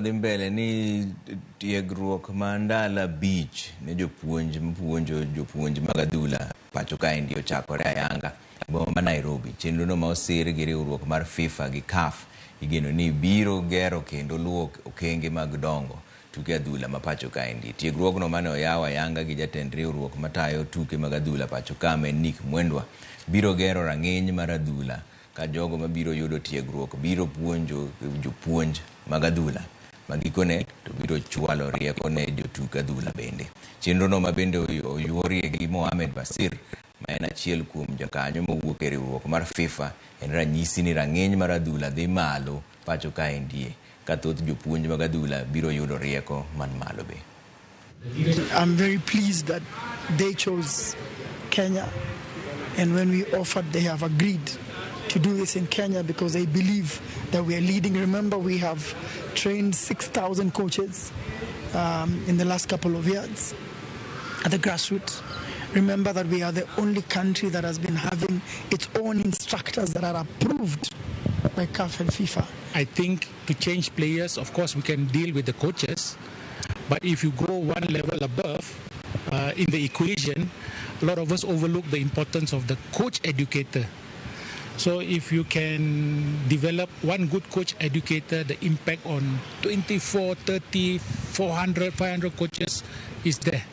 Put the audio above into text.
Dhi mbele ni tiegruok mandala beach ne jopuonj mag adhula pacho kae ndio ochakore ayanga boma Nairobi. Chenro no ma osir gi riwruok mar FIFA gi CAF igeno ni biro gero kendo luwo okenge mag dongo tuke adhula ma pacho kae ndi. Tiegruok no mane oyaw ayanga gi jatend riwruok matayo tuke mag adhula pacho kae Nick Mwendwa biro gero rang'iny mar adhula ka jogo mabiro yudo tiegruok biro puonjo jopuonj mag adhula magikone to biro chwalo rieko ne jotuk adhula bende. Chenro no ma bende oyuorie gi Mohamed Basir ma en achiel kuom jakanyo mowuok e riwruok mar FIFA en ranyisi ni rang'iny mar adhula dhi malo pacho kae ndie ka thoth jopuonj mag adhula biro yudo rieko man malo be. I'm very pleased that they chose Kenya, and when we offered, they have agreed to do this in Kenya because they believe that we are leading. Remember, we have trained 6,000 coaches in the last couple of years at the grassroots. Remember that we are the only country that has been having its own instructors that are approved by CAF and FIFA. I think to change players, of course, we can deal with the coaches. But if you go one level above in the equation, a lot of us overlook the importance of the coach educator. So if you can develop one good coach educator, the impact on 24, 30, 400, 500 coaches is there.